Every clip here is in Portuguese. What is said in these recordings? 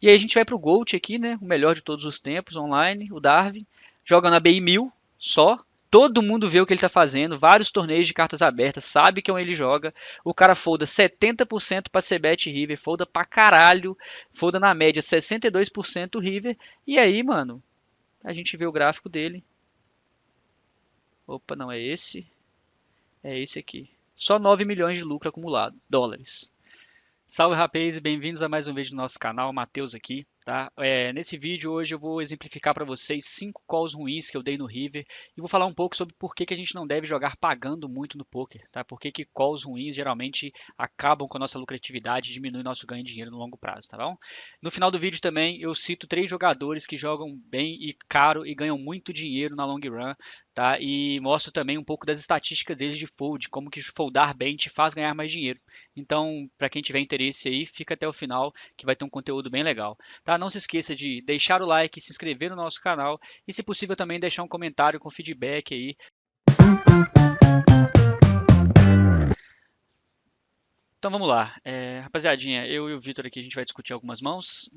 E aí a gente vai pro GOAT aqui, né? O melhor de todos os tempos, online, o Darwin. Joga na BI 1000 só. Todo mundo vê o que ele tá fazendo, vários torneios de cartas abertas, sabe que é onde ele joga. O cara folda 70% pra Cbet River, folda pra caralho, folda na média 62% River. E aí, mano, a gente vê o gráfico dele. Opa, não é esse, é esse aqui. Só 9 milhões de lucro acumulado, dólares. Salve rapazes e bem-vindos a mais um vídeo do nosso canal, Matheus aqui, tá? Nesse vídeo hoje eu vou exemplificar para vocês 5 calls ruins que eu dei no River e vou falar um pouco sobre por que que a gente não deve jogar pagando muito no poker, tá? Por que que calls ruins geralmente acabam com a nossa lucratividade e diminuem nosso ganho de dinheiro no longo prazo, tá bom? No final do vídeo também eu cito 3 jogadores que jogam bem e caro e ganham muito dinheiro na long run, tá? E mostro também um pouco das estatísticas deles de fold, como que foldar bem te faz ganhar mais dinheiro. Então, para quem tiver interesse aí, fica até o final que vai ter um conteúdo bem legal. Tá? Não se esqueça de deixar o like, se inscrever no nosso canal e, se possível, também deixar um comentário com feedback aí. Então vamos lá, rapaziadinha, eu e o Vitor aqui a gente vai discutir algumas mãos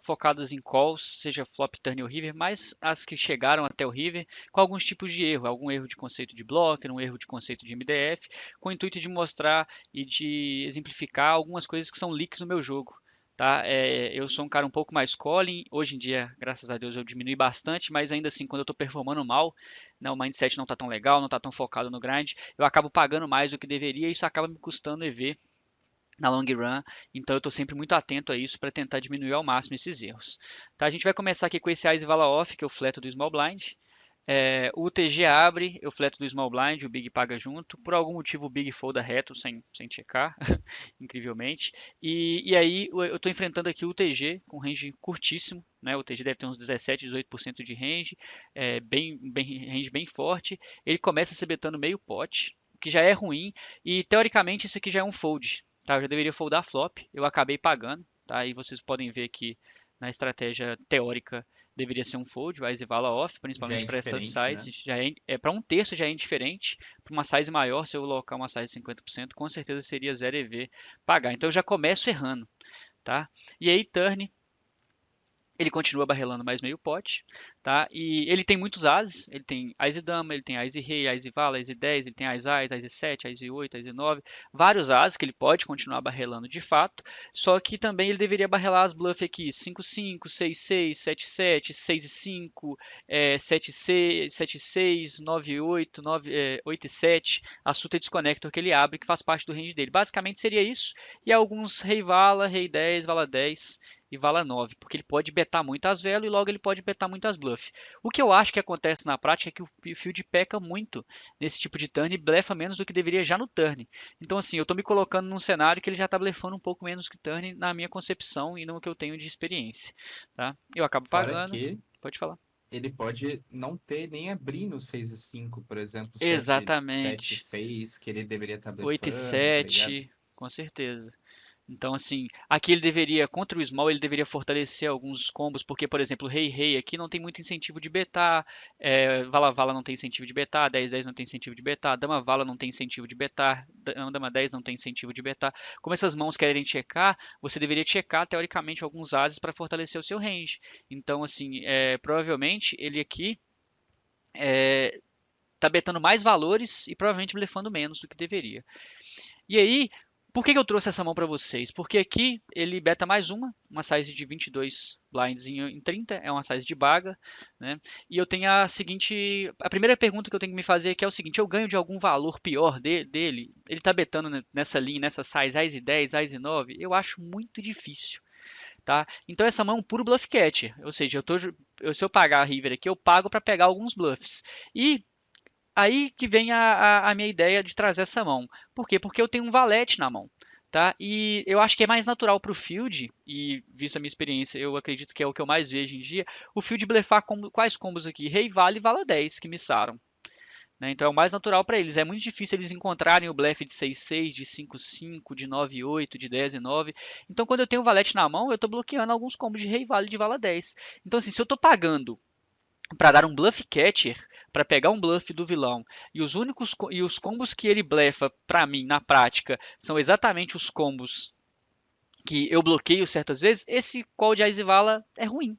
focadas em calls, seja flop, turn ou river, mas as que chegaram até o river com alguns tipos de erro, algum erro de conceito de blocker, um erro de conceito de MDF, com o intuito de mostrar e de exemplificar algumas coisas que são leaks no meu jogo. Tá? Eu sou um cara um pouco mais calling, hoje em dia, graças a Deus, eu diminui bastante, mas ainda assim, quando eu estou performando mal, né, o mindset não está tão legal, não está tão focado no grind, eu acabo pagando mais do que deveria e isso acaba me custando EV na long run, então eu estou sempre muito atento a isso para tentar diminuir ao máximo esses erros. Tá, a gente vai começar aqui com esse Eyes Vala Off, que é o fleto do Small Blind. O UTG abre, eu fleto do Small Blind, o Big paga junto. Por algum motivo o Big folda reto sem checar, incrivelmente. E aí eu estou enfrentando aqui o UTG com range curtíssimo. Né? O UTG deve ter uns 17, 18% de range, range bem forte. Ele começa se betando meio pote, o que já é ruim. E teoricamente isso aqui já é um fold. Tá? Eu já deveria foldar flop, eu acabei pagando. Tá? E vocês podem ver que na estratégia teórica deveria ser um fold, vai vala off, Já é principalmente para essa indiferente, né? size, para um terço já é indiferente, para uma size maior, se eu colocar uma size de 50%, com certeza seria 0 EV pagar. Então eu já começo errando, tá? E aí turn, ele continua barrelando mais meio pote, tá? E ele tem muitos ases, ele tem Ás e Dama, ele tem Ás e Rei, Ás e Vala, Ás e 10, ele tem Ás Ás, Ás e 7, Ás e 8, Ás e 9, vários ases que ele pode continuar barrelando de fato, só que também ele deveria barrelar as bluffs aqui, 5-5, 6-6, 7-7, 6-5, 7-6, 7-6, 9-8, 8-7, a Suta Disconnector que ele abre, que faz parte do range dele. Basicamente seria isso, e alguns Rei Vala, Rei 10, Vala 10, e vala 9, porque ele pode betar muitas velas e logo ele pode betar muitas bluff. O que eu acho que acontece na prática é que o field peca muito nesse tipo de turn e blefa menos do que deveria já no turn. Então assim, eu estou me colocando num cenário que ele já está blefando um pouco menos que turn na minha concepção e no que eu tenho de experiência. Tá? Eu acabo Fora pagando, que pode falar. ele pode não ter nem abrir no 6 e 5, por exemplo, 7 e Exatamente. 6, que ele deveria estar 8 e blefando, tá ligado? 7, com certeza. Então, assim, aqui ele deveria, contra o Small, ele deveria fortalecer alguns combos, porque, por exemplo, o Rei Rei aqui não tem muito incentivo de betar, Vala Vala não tem incentivo de betar, 10-10 não tem incentivo de betar, Dama Vala não tem incentivo de betar, Dama 10 não tem incentivo de betar. Como essas mãos querem checar, você deveria checar, teoricamente, alguns ases para fortalecer o seu range. Então, assim, provavelmente ele aqui tá betando mais valores e provavelmente blefando menos do que deveria. E aí, por que eu trouxe essa mão para vocês? Porque aqui ele beta mais uma size de 22 blinds em 30, é uma size de baga, né? E eu tenho a primeira pergunta que eu tenho que me fazer aqui é o seguinte: eu ganho de algum valor pior dele? Ele tá betando nessa linha, nessa size Ice 10, Ice 9? Eu acho muito difícil. Tá? Então essa mão é um puro bluff catcher, ou seja, se eu pagar a river aqui, eu pago para pegar alguns bluffs. E aí que vem a minha ideia de trazer essa mão. Por quê? Porque eu tenho um valete na mão. Tá? E eu acho que é mais natural para o field, e visto a minha experiência, eu acredito que é o que eu mais vejo em dia, o field blefar quais combos aqui? Rei, vale e vala 10 que missaram. Né? Então é o mais natural para eles. É muito difícil eles encontrarem o blefe de 6-6, de 5-5, de 9-8, de 10-9. Então quando eu tenho o valete na mão, eu estou bloqueando alguns combos de rei, vale e de vala 10. Então assim, se eu estou pagando para dar um bluff catcher, para pegar um bluff do vilão. E os combos que ele blefa para mim na prática são exatamente os combos que eu bloqueio certas vezes, esse call de Ás e Vala é ruim,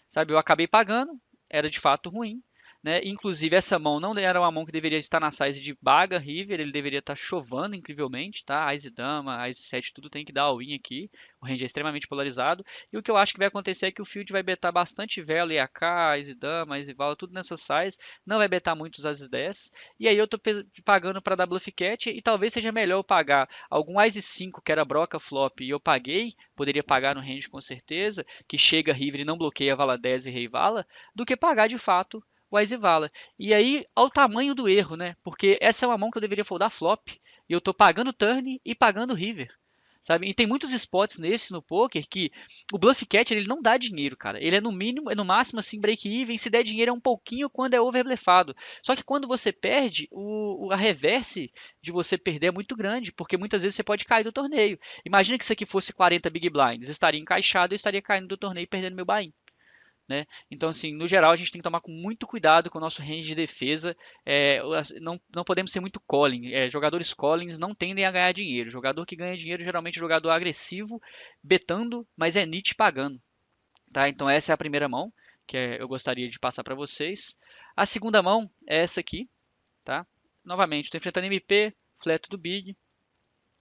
sabe? Eu acabei pagando, era de fato ruim, né? Inclusive essa mão não era uma mão que deveria estar na size de Baga River, ele deveria estar chovando incrivelmente, tá? Ás e Dama, Ás e 7, tudo tem que dar all-in aqui. O range é extremamente polarizado. E o que eu acho que vai acontecer é que o field vai betar bastante vela e AK, Ás e Dama, Ás e Vala, tudo nessa size. Não vai betar muito os Ás 10. E aí eu tô pagando para dar bluff catch e talvez seja melhor eu pagar algum Ás 5 que era broca flop e eu paguei, poderia pagar no range com certeza, que chega River e não bloqueia Vala 10 e Rei Vala, do que pagar de fato o Ás e Vala. E aí, ao tamanho do erro, né? Porque essa é uma mão que eu deveria foldar flop. E eu tô pagando turn e pagando river. Sabe? E tem muitos spots nesse no poker que o bluff catcher ele não dá dinheiro, cara. Ele é no mínimo, é no máximo assim break even, se der dinheiro é um pouquinho quando é overblefado. Só que quando você perde, a reverse de você perder é muito grande, porque muitas vezes você pode cair do torneio. Imagina que isso aqui fosse 40 big blinds, estaria encaixado, eu estaria caindo do torneio e perdendo meu buy-in. Né? Então, assim, no geral, a gente tem que tomar com muito cuidado com o nosso range de defesa. Não podemos ser muito calling. Jogadores callings não tendem a ganhar dinheiro. Jogador que ganha dinheiro geralmente é jogador agressivo, betando, mas é nit pagando. Tá? Então, essa é a primeira mão que eu gostaria de passar para vocês. A segunda mão é essa aqui. Tá? Novamente, estou enfrentando MP, flat do Big.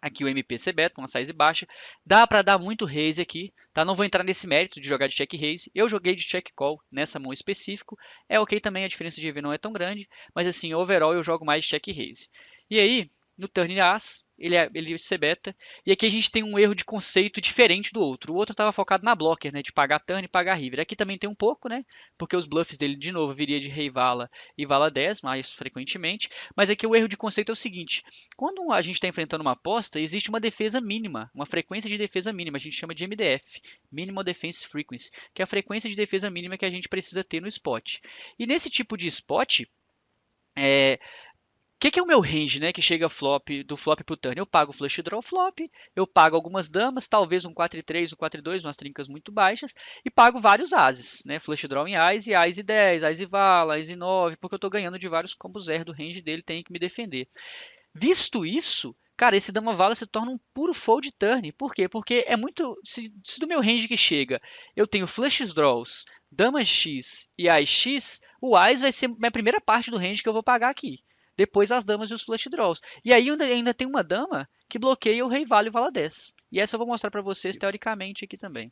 Aqui o MPC Beto, uma size baixa. Dá para dar muito raise aqui, tá? Não vou entrar nesse mérito de jogar de check raise. Eu joguei de check call nessa mão específico. É ok também, a diferença de EV não é tão grande, mas assim, overall eu jogo mais de check raise. E aí, no turn as, ele C beta. E aqui a gente tem um erro de conceito diferente do outro. O outro estava focado na blocker, né? De pagar turn e pagar river. Aqui também tem um pouco, né? Porque os bluffs dele, de novo, viria de rei vala e vala 10 mais frequentemente. Mas aqui o erro de conceito é o seguinte: quando a gente está enfrentando uma aposta, existe uma defesa mínima, uma frequência de defesa mínima, a gente chama de MDF, Minimal Defense Frequency, que é a frequência de defesa mínima que a gente precisa ter no spot. E nesse tipo de spot, que é o meu range, né? Que chega flop, do flop pro turn? Eu pago flush draw flop, eu pago algumas damas, talvez um 4-3, um 4-2, umas trincas muito baixas, e pago vários ases, né? Flush draw em ás e ás e 10, ás e vala, ás e 9, porque eu tô ganhando de vários combos R do range dele, tem que me defender. Visto isso, cara, esse dama vala se torna um puro fold turn. Por quê? Porque é muito. Se do meu range que chega eu tenho flushes draws, dama X e Ás X, o Ás vai ser a minha primeira parte do range que eu vou pagar aqui. Depois as damas e os flush draws. E aí ainda tem uma dama que bloqueia o rei vale e o vala 10. E essa eu vou mostrar para vocês teoricamente aqui também.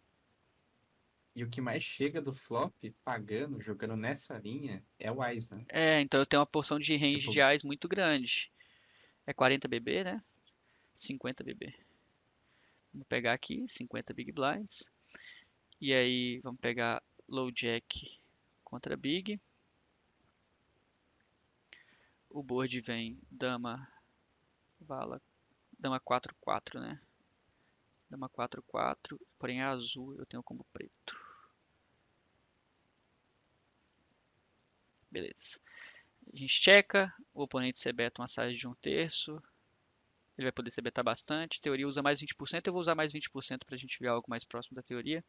E o que mais chega do flop, pagando, jogando nessa linha, é o Ás, né? Então eu tenho uma porção de range de Tipo, Ás muito grande. É 40 BB, né? 50 BB. Vamos pegar aqui 50 Big Blinds. E aí vamos pegar Low Jack contra Big. O board vem Dama, Vala, Dama 4-4, né? Dama 4-4, porém é azul, eu tenho combo preto. Beleza. A gente checa, o oponente se beta uma size de 1/3. Ele vai poder se betar bastante. A teoria usa mais 20%, eu vou usar mais 20% para a gente ver algo mais próximo da teoria.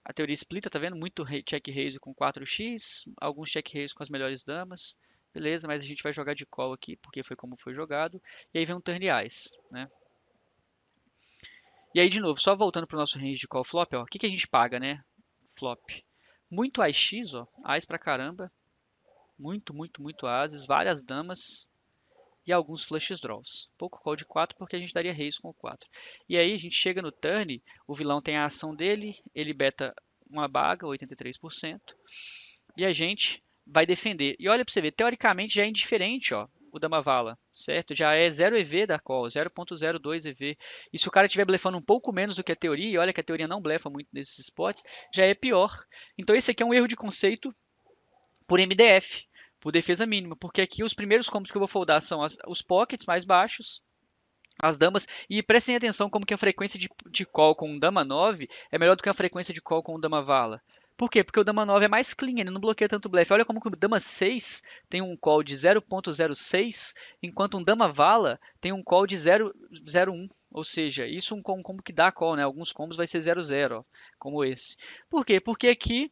A teoria explita, tá vendo? Muito check raise com 4x, alguns check raise com as melhores damas. Beleza, mas a gente vai jogar de call aqui, porque foi como foi jogado. E aí vem um turn ice, né? E aí, de novo, só voltando para o nosso range de call flop, ó, o que a gente paga, né? Flop. Muito AX, ó, Ás pra caramba. Muito, muito, muito ases, várias damas e alguns flushes draws. Pouco call de 4 porque a gente daria raise com o 4. E aí a gente chega no turn, o vilão tem a ação dele, ele beta uma baga, 83%, e a gente vai defender. E olha para você ver, teoricamente já é indiferente, ó, o dama vala, certo? Já é 0 EV da call, 0.02 EV. E se o cara estiver blefando um pouco menos do que a teoria, e olha que a teoria não blefa muito nesses spots, já é pior. Então esse aqui é um erro de conceito por MDF, por defesa mínima, porque aqui os primeiros combos que eu vou foldar são os pockets mais baixos, as damas, e prestem atenção como que a frequência de call com um dama 9 é melhor do que a frequência de call com um dama vala. Por quê? Porque o dama 9 é mais clean, ele não bloqueia tanto blefe. Olha como que o dama 6 tem um call de 0.06, enquanto um dama vala tem um call de 0.01. Ou seja, isso é um combo que dá call, né? Alguns combos vai ser 0.0, ó, como esse. Por quê? Porque aqui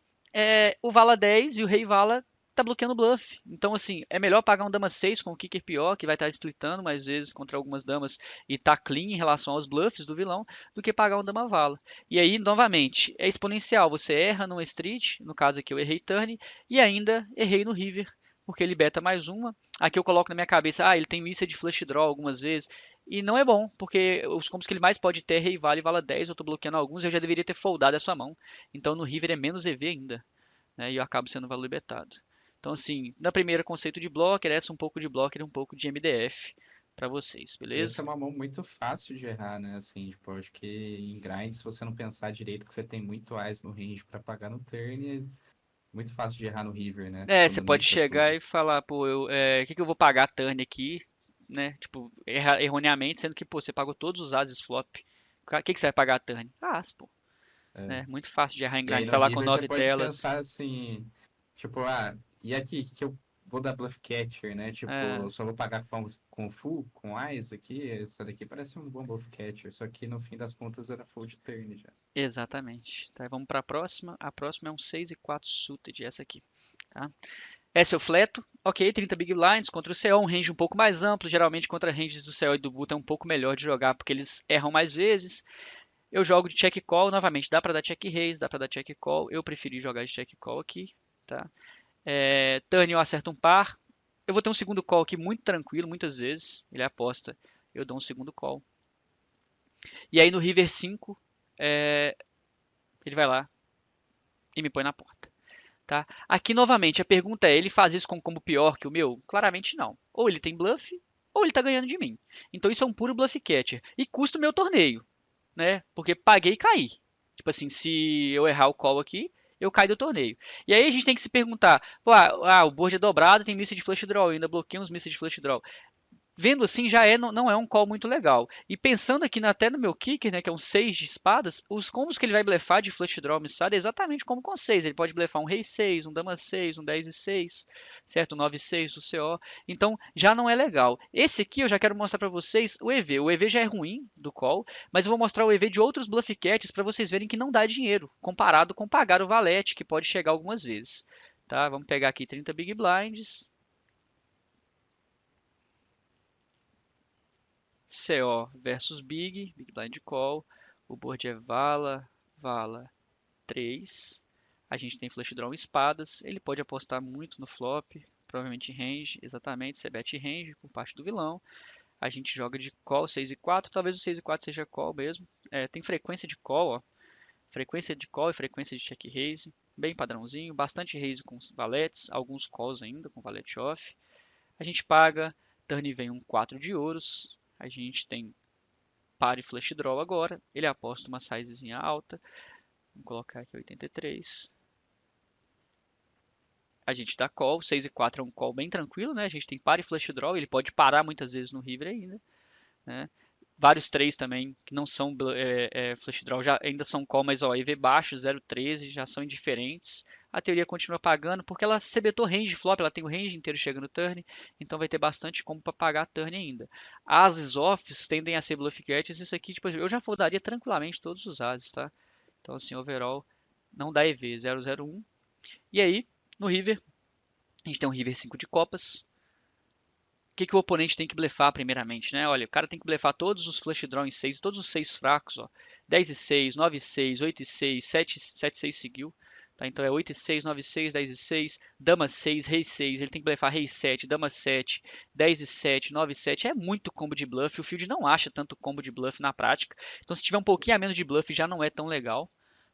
o vala 10 e o rei vala tá bloqueando o bluff. Então, assim, é melhor pagar um dama 6 com o kicker pior, que vai estar splitando mais vezes contra algumas damas e tá clean em relação aos bluffs do vilão, do que pagar um dama vala. E aí, novamente, é exponencial. Você erra numa street, no caso aqui eu errei turn, e ainda errei no river, porque ele beta mais uma. Aqui eu coloco na minha cabeça, ele tem missa de flush draw algumas vezes. E não é bom, porque os combos que ele mais pode ter é rei vale e vala 10, eu tô bloqueando alguns, eu já deveria ter foldado essa mão. Então no river é menos EV ainda, né? E eu acabo sendo valor betado. Então, assim, na primeira conceito de blocker, essa um pouco de blocker e um pouco de MDF para vocês, E essa beleza? é uma mão muito fácil de errar, né? Assim, tipo, eu acho que em grind, se você não pensar direito que você tem muito eyes no range pra pagar no turn, é muito fácil de errar no river, né? É, você Quando pode missa chegar tudo. e falar, pô, que eu vou pagar turn aqui, né? Tipo, erroneamente, sendo que, pô, você pagou todos os ases flop. O que você vai pagar turn? As, pô. É. Né? Muito fácil de errar em E aí grind. no Tá lá com river você 9 pode telas. pensar assim, tipo, e aqui que eu vou dar bluff catcher, né? Tipo, É, eu só vou pagar com full, com eyes aqui, essa daqui parece um bom bluff catcher, só que no fim das contas era fold turn já. exatamente. Tá, vamos para a próxima. A próxima é um 6 e 4 suited, essa aqui. Tá? Essa eu fleto. Ok, 30 big blinds contra o CO, um range um pouco mais amplo. Geralmente contra ranges do CO e do Buta é um pouco melhor de jogar porque eles erram mais vezes. Eu jogo de check call, novamente, dá para dar check raise, dá para dar check call. Eu preferi jogar de check call aqui, tá? Turn eu acerto um par. Eu vou ter um segundo call aqui muito tranquilo, muitas vezes. Ele aposta, eu dou um segundo call. E aí no river 5, ele vai lá e me põe na porta. Tá? Aqui novamente a pergunta é: ele faz isso com um combo pior que o meu? Claramente não. Ou ele tem bluff, ou ele tá ganhando de mim. Então isso é um puro bluff catcher. E custa o meu torneio, né? Porque paguei e caí. Tipo assim, se eu errar o call aqui, eu caio do torneio. E aí a gente tem que se perguntar: pô, o board é dobrado, tem missa de flush draw, eu ainda bloqueio uns missa de flush draw. Vendo assim, não é um call muito legal. E pensando aqui até no meu kicker, né, que é um 6 de espadas, os combos que ele vai blefar de flush draw missado é exatamente como com 6. Ele pode blefar um rei 6, um dama 6, um 10 e 6, certo? Um 9 e 6, o CO. Então já não é legal. Esse aqui eu já quero mostrar para vocês o EV. O EV já é ruim do call, mas eu vou mostrar o EV de outros bluff catches para vocês verem que não dá dinheiro, comparado com pagar o valete, que pode chegar algumas vezes. Tá? Vamos pegar aqui 30 big blinds. CO versus Big Blind Call. O board é Vala, Vala 3. A gente tem Flush Draw espadas. Ele pode apostar muito no flop, provavelmente range, exatamente, você bet range por parte do vilão. A gente joga de call 6 e 4, talvez o 6 e 4 seja call mesmo. Tem frequência de call, ó. Frequência de call e frequência de check raise, bem padrãozinho, bastante raise com valetes, alguns calls ainda com valete off. A gente paga, turn vem um 4 de ouros, a gente tem par e flush draw agora. Ele aposta uma sizezinha alta. Vamos colocar aqui 83. A gente dá call. 6 e 4 é um call bem tranquilo, né? A gente tem par e flush draw. Ele pode parar muitas vezes no river ainda, né? Vários 3 também, que não são flush draw, já ainda são call, mas ó, EV baixo, 0,13, já são indiferentes. A teoria continua pagando, porque ela sebetou range flop, ela tem o range inteiro chegando turn, então vai ter bastante como para pagar turn ainda. Ases offs tendem a ser bluff catches, isso aqui, tipo, eu já foldaria tranquilamente todos os ases, tá? Então, assim, overall, não dá EV, 001. E aí, no river, a gente tem um river 5 de copas, que o oponente tem que blefar primeiramente, né? Olha, o cara tem que blefar todos os flush draw em 6, todos os 6 fracos, ó. 10 e 6, 9 e 6, 8 e 6, 7 e 6 seguiu. Tá? Então é 8 e 6, 9 e 6, 10 e 6, dama 6, rei 6, ele tem que blefar rei 7, dama 7, 10 e 7, 9 e 7, é muito combo de bluff, o field não acha tanto combo de bluff na prática, então se tiver um pouquinho a menos de bluff já não é tão legal,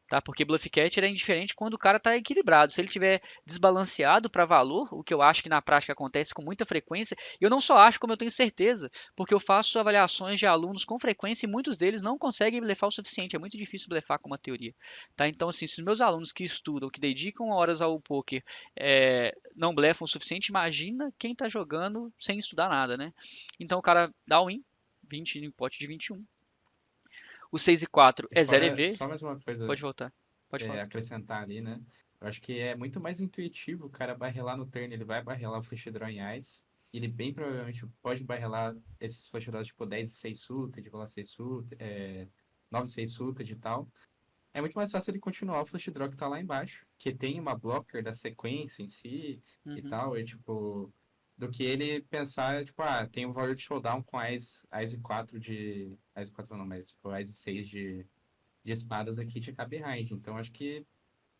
tá? Porque bluff catcher é indiferente quando o cara está equilibrado. Se ele tiver desbalanceado para valor, o que eu acho que na prática acontece com muita frequência, eu não só acho, como eu tenho certeza, porque eu faço avaliações de alunos com frequência e muitos deles não conseguem blefar o suficiente. É muito difícil blefar com uma teoria, tá? Então, assim, se os meus alunos que estudam, que dedicam horas ao poker, não blefam o suficiente, imagina quem está jogando sem estudar nada, né? Então o cara dá win, 20 no pote de 21. O 6 e 4 E é 0 fora, EV. só mais uma coisa Pode voltar. Pode falar. acrescentar ali, né? Eu acho que é muito mais intuitivo o cara barrelar no turn, ele vai barrelar o flush draw em ice. Ele bem provavelmente pode barrelar esses flush draws tipo 10 e 6 suited, de 6 suited, 9 e 6 suited e tal. É muito mais fácil ele continuar o flush draw que tá lá embaixo, que tem uma blocker da sequência em si e Uhum. tal, e tipo, do que ele pensar, tipo, ah, tem um valor de showdown com Ás e 4 de. Ás e 4 não, mas tipo, Ás e 6 de espadas aqui de KB behind. Então acho que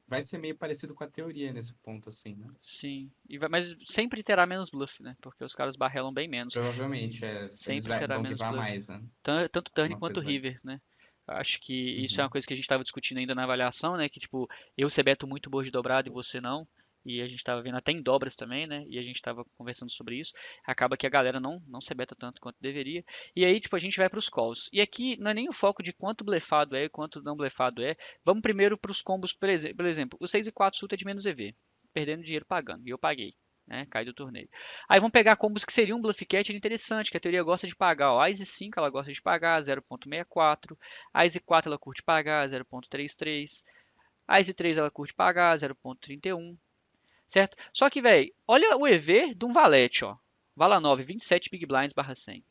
vai ser meio parecido com a teoria nesse ponto, assim, né? Sim. Mas sempre terá menos bluff, né? Porque os caras barrelam bem menos. Provavelmente, Sempre terá vão menos guivar bluff. mais, né? Tanto turn Alguma quanto coisa vai. river, né? Acho que isso é uma Uhum. coisa que a gente estava discutindo ainda na avaliação, né? Que tipo, eu sebeto muito board dobrado e você não. E a gente estava vendo até em dobras também, né? E a gente estava conversando sobre isso. Acaba que a galera não sebeta tanto quanto deveria. E aí, tipo, a gente vai para os calls. E aqui não é nem o foco de quanto blefado é e quanto não blefado é. Vamos primeiro para os combos, por exemplo, o 6 e 4 suta é de menos EV. Perdendo dinheiro pagando. E eu paguei. Né, cai do torneio. Aí vamos pegar combos que seriam um bluff catcher interessante, que a teoria gosta de pagar. Ó, Ice 5 ela gosta de pagar 0.64, Ice 4 ela curte pagar 0.33, Ice 3 ela curte pagar 0.31, certo? Só que, velho, olha o EV de um valete, ó. Vala 9, 27 Big Blinds barra 100.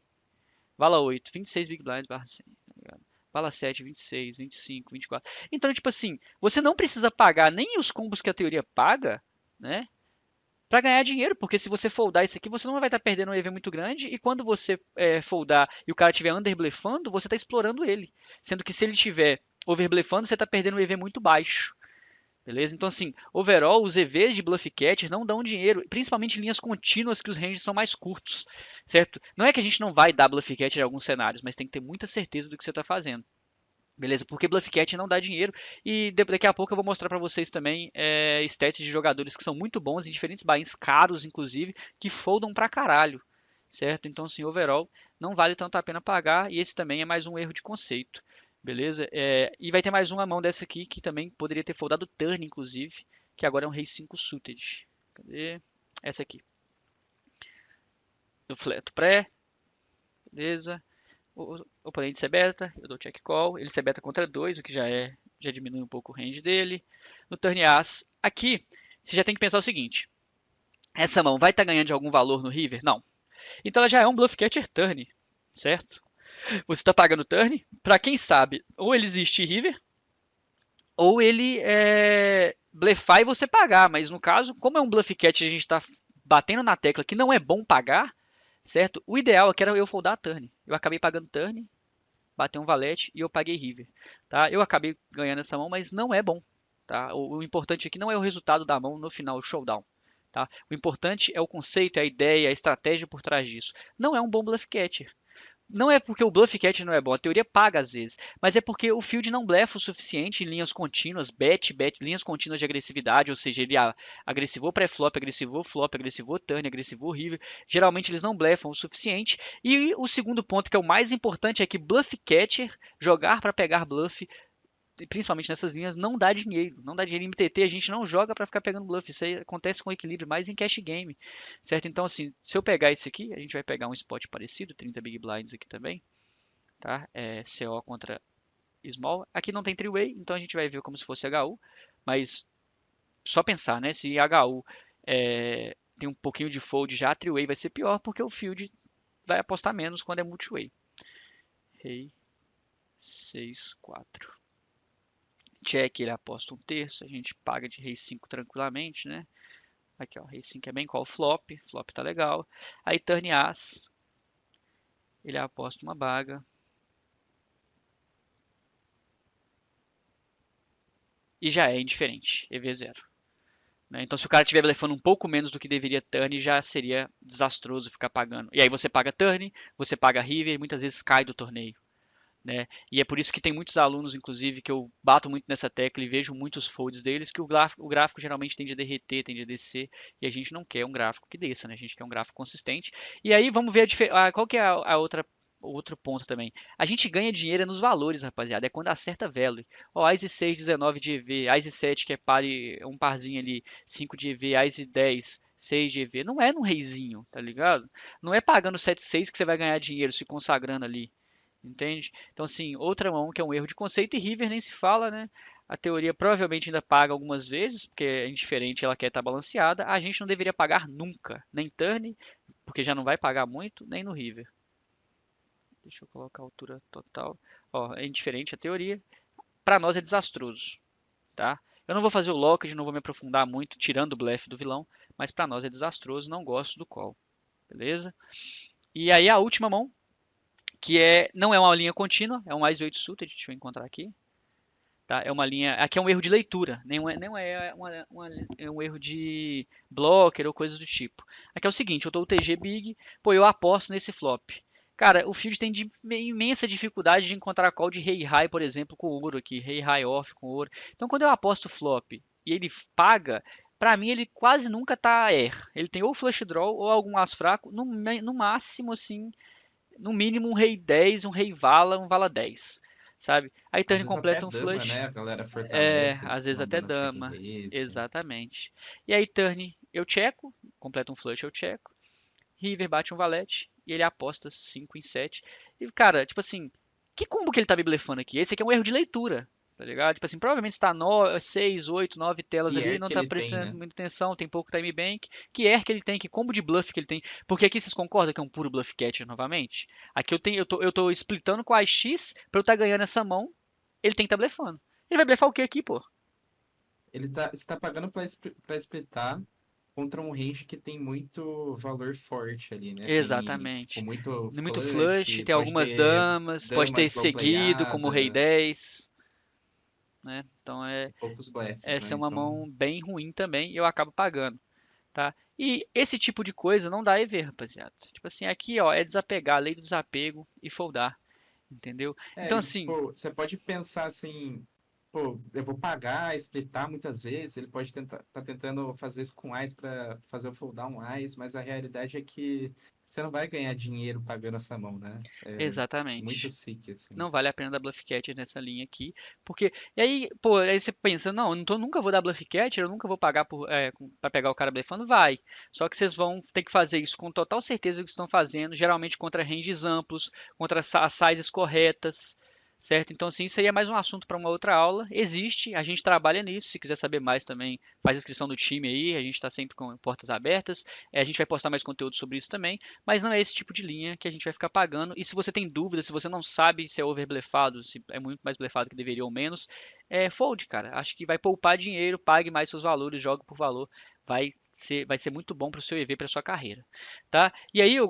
Vala 8, 26 Big Blinds barra 100. Tá ligado? Vala 7, 26, 25, 24. Então, tipo assim, você não precisa pagar nem os combos que a teoria paga, né? Para ganhar dinheiro, porque se você foldar isso aqui, você não vai estar perdendo um EV muito grande, e quando você foldar e o cara estiver underblefando, você está explorando ele. Sendo que se ele estiver overblefando, você está perdendo um EV muito baixo. Beleza? Então, assim, overall, os EVs de Bluff Catcher não dão dinheiro, principalmente em linhas contínuas que os ranges são mais curtos, certo? Não é que a gente não vai dar Bluff Catcher em alguns cenários, mas tem que ter muita certeza do que você está fazendo. Beleza? Porque Bluff Cat não dá dinheiro. E daqui a pouco eu vou mostrar para vocês também stats de jogadores que são muito bons em diferentes buy-ins caros, inclusive, que foldam pra caralho. Certo? Então, assim, overall, não vale tanto a pena pagar. E esse também é mais um erro de conceito. Beleza? E vai ter mais uma mão dessa aqui que também poderia ter foldado turn, inclusive. Que agora é um rei 5 suited. Cadê? Essa aqui. Eu fleto pré. Beleza? O oponente se beta, eu dou check call, ele se beta contra 2, o que já diminui um pouco o range dele. No turn as, aqui você já tem que pensar o seguinte: essa mão vai estar ganhando de algum valor no river? Não. Então ela já é um bluff catcher turn, certo? Você está pagando turn, para quem sabe, ou ele existe river, ou ele blefar e você pagar, mas no caso, como é um bluff catcher a gente está batendo na tecla que não é bom pagar, certo? O ideal aqui era eu foldar a turn. Eu acabei pagando turn, bateu um valete e eu paguei river, tá? Eu acabei ganhando essa mão, mas não é bom, tá? O importante aqui não é o resultado da mão no final, o showdown, tá? O importante é o conceito, é a ideia, a estratégia por trás disso. Não é um bom bluff catcher. Não é porque o bluff catcher não é bom, a teoria paga às vezes, mas é porque o field não blefa o suficiente em linhas contínuas, linhas contínuas de agressividade, ou seja, ele agressivou pré-flop, agressivou flop, agressivou turn, agressivou river. Geralmente eles não blefam o suficiente. E o segundo ponto, que é o mais importante, é que bluff catcher, jogar para pegar bluff, principalmente nessas linhas, não dá dinheiro. Não dá dinheiro em MTT, a gente não joga para ficar pegando bluff. Isso aí acontece com equilíbrio mais em cash game, certo? Então, assim, se eu pegar esse aqui, a gente vai pegar um spot parecido, 30 big blinds aqui também, tá? CO contra small. Aqui não tem three-way, então a gente vai ver como se fosse HU, mas só pensar, né? Se HU tem um pouquinho de fold já, three-way vai ser pior, porque o field vai apostar menos quando é multi-way. Rei 6, 4. Check, ele aposta um terço, a gente paga de rei 5 tranquilamente, né? Aqui, ó, rei 5 é bem call flop, flop tá legal. Aí turn as, ele aposta uma baga. E já é indiferente, EV0. Né? Então, se o cara estiver blefando um pouco menos do que deveria turn, já seria desastroso ficar pagando. E aí você paga turn, você paga river e muitas vezes cai do torneio. Né? E é por isso que tem muitos alunos, inclusive, que eu bato muito nessa tecla e vejo muitos folds deles, que o gráfico geralmente tende a derreter, tende a descer, e a gente não quer um gráfico que desça, né? A gente quer um gráfico consistente. E aí vamos ver qual que é a outra outro ponto também. A gente ganha dinheiro nos valores, rapaziada. É quando acerta value. Ó, ICE 6, 19 de EV, ICE 7, que é pare, um parzinho ali, 5 de EV, ICE 10, 6 de EV. Não é no reizinho, tá ligado? Não é pagando 7,6 que você vai ganhar dinheiro se consagrando ali. Entende? Então, assim, outra mão que é um erro de conceito e River nem se fala, né? A teoria provavelmente ainda paga algumas vezes, porque é indiferente, ela quer estar balanceada. A gente não deveria pagar nunca, nem turn, porque já não vai pagar muito, nem no River. Deixa eu colocar a altura total. Ó, é indiferente a teoria. pra nós é desastroso, tá? Eu não vou fazer o locked, não vou me aprofundar muito, tirando o blefe do vilão, mas pra nós é desastroso, não gosto do call, beleza? E aí a última mão, que não é uma linha contínua, é um mais 8 suited, deixa eu encontrar aqui, tá? É uma linha, aqui é um erro de leitura, é um erro de blocker ou coisa do tipo. Aqui é o seguinte, eu tô UTG big, pô, eu aposto nesse flop. Cara, o field tem imensa dificuldade de encontrar call de rei high, por exemplo, com ouro aqui, rei high off com ouro. Então quando eu aposto flop e ele paga, pra mim ele quase nunca tá air. Ele tem ou flush draw ou algum as fraco, no máximo assim, no mínimo um rei 10, um rei vala, um vala 10, sabe? Aí Às turn vezes até completa um dama, flush, né? A galera fortalece, às vezes até mandando check dama, raise. exatamente. E aí turn eu checo, completa um flush eu checo, river bate um valete e ele aposta 5 em 7. E cara, tipo assim, que combo que ele tá me blefando aqui? Esse aqui é um erro de leitura. Tá ligado? Tipo assim, provavelmente está 6, 8, 9 telas Que ali, é não que tá ele tem, prestando né? muita atenção, tem pouco time bank. Que air que ele tem, que combo de bluff que ele tem. Porque aqui vocês concordam que é um puro bluff catcher novamente? Aqui eu tô splitando com a X pra eu estar ganhando essa mão, ele tem que estar blefando. Ele vai blefar o que aqui, pô? Você tá pagando pra splitar contra um range que tem muito valor forte ali, né? Tem, tipo, Exatamente. muito Muito flush, flush, tem pode algumas ter damas, pode dama ter slow seguido como rei playada, 10, né? Então e poucos blefs, essa né? é uma Então, mão bem ruim também e eu acabo pagando, tá? E esse tipo de coisa não dá EV, rapaziada. Tipo assim, aqui ó, é desapegar, lei do desapego e foldar, entendeu? Então e, assim, tipo, você pode pensar assim, pô, eu vou pagar, splitar muitas vezes, ele pode tá tentando fazer isso com AIS para fazer eu foldar um AIS, mas a realidade é que você não vai ganhar dinheiro pagando essa mão, né? É muito exatamente. sick, assim. Não vale a pena dar bluff catcher nessa linha aqui, porque e aí, pô, aí você pensa, não, nunca vou dar bluff catcher, eu nunca vou pagar para pegar o cara blefando, vai. Só que vocês vão ter que fazer isso com total certeza do que estão fazendo, geralmente contra ranges amplos, contra as sizes corretas, certo? Então, assim, isso aí é mais um assunto para uma outra aula. Existe, a gente trabalha nisso. Se quiser saber mais também, faz inscrição no time aí. A gente está sempre com portas abertas. A gente vai postar mais conteúdo sobre isso também. Mas não é esse tipo de linha que a gente vai ficar pagando. E se você tem dúvida, se você não sabe se é over blefado, se é muito mais blefado que deveria ou menos, fold, cara. Acho que vai poupar dinheiro, pague mais seus valores, jogue por valor. Vai ser muito bom para o seu EV, para sua carreira, tá? E aí eu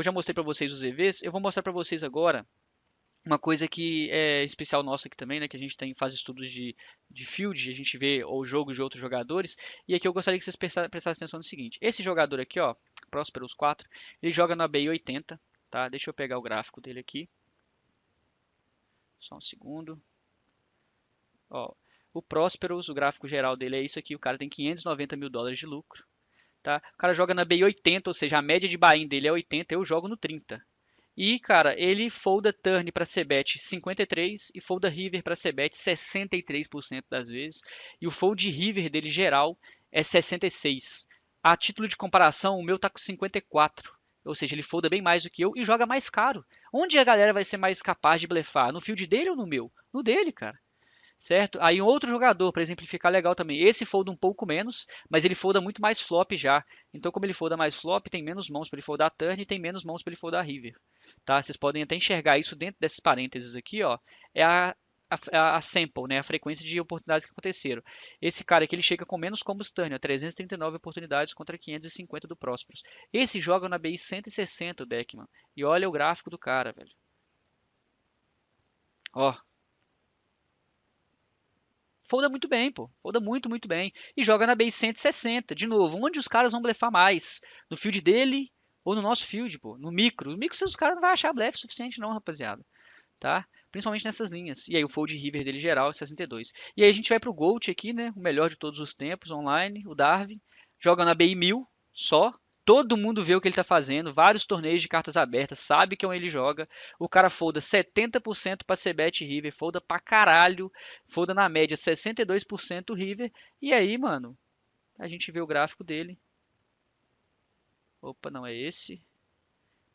já mostrei para vocês os EVs, eu vou mostrar para vocês agora uma coisa que é especial nossa aqui também, né, que a gente faz estudos de field, a gente vê o jogo de outros jogadores, e aqui eu gostaria que vocês prestassem atenção no seguinte, esse jogador aqui, ó, Prosperous 4, ele joga na BI 80, tá? Deixa eu pegar o gráfico dele aqui, só um segundo, ó, o Prosperous, o gráfico geral dele é isso aqui, o cara tem 590 mil dólares de lucro, tá? O cara joga na BI 80, ou seja, a média de buy-in dele é 80, eu jogo no 30. E, cara, ele folda turn para c-bet 53 e folda river para c-bet 63% das vezes. E o fold river dele geral é 66. A título de comparação, o meu tá com 54. Ou seja, ele folda bem mais do que eu e joga mais caro. Onde a galera vai ser mais capaz de blefar? No field dele ou no meu? No dele, cara. Certo? Aí um outro jogador, para exemplificar legal também. Esse folda um pouco menos, mas ele folda muito mais flop já. Então, como ele folda mais flop, tem menos mãos para ele foldar turn e tem menos mãos para ele foldar river. Tá? Vocês podem até enxergar isso dentro desses parênteses aqui, ó. É a sample, né? A frequência de oportunidades que aconteceram. Esse cara aqui ele chega com menos combos turn, ó, 339 oportunidades contra 550 do Prósperos. Esse joga na BI 160, o Deckman. E olha o gráfico do cara, velho. Ó, folda muito bem, pô. Folda muito, muito bem. E joga na base 160. De novo, onde os caras vão blefar mais? No field dele ou no nosso field, pô? No micro. No micro, os caras não vão achar blefe suficiente, não, rapaziada. Tá? Principalmente nessas linhas. E aí o fold river dele geral é 62. E aí a gente vai pro Gold aqui, né? O melhor de todos os tempos online, o Darwin. Joga na BI 1000 só. Todo mundo vê o que ele está fazendo, vários torneios de cartas abertas, sabe que é onde ele joga. O cara folda 70% para C-Bet River, folda pra caralho, folda na média 62% River. E aí, mano, a gente vê o gráfico dele. Opa, não é esse,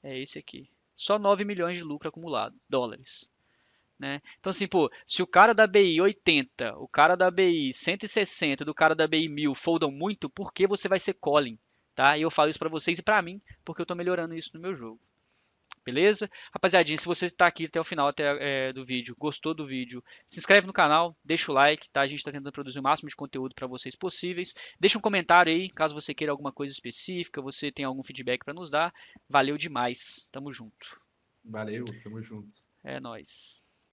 é esse aqui. Só 9 milhões de lucro acumulado, dólares. Né? Então, assim, pô, se o cara da BI 80, o cara da BI 160 e do cara da BI 1000 foldam muito, por que você vai ser Colin? Tá? E eu falo isso pra vocês e pra mim, porque eu tô melhorando isso no meu jogo. Beleza? Rapaziadinha, se você está aqui até o final do vídeo, gostou do vídeo, se inscreve no canal, deixa o like, tá? A gente está tentando produzir o máximo de conteúdo para vocês possíveis. Deixa um comentário aí, caso você queira alguma coisa específica, você tem algum feedback para nos dar. Valeu demais. Tamo junto. Valeu, tamo junto. É nóis.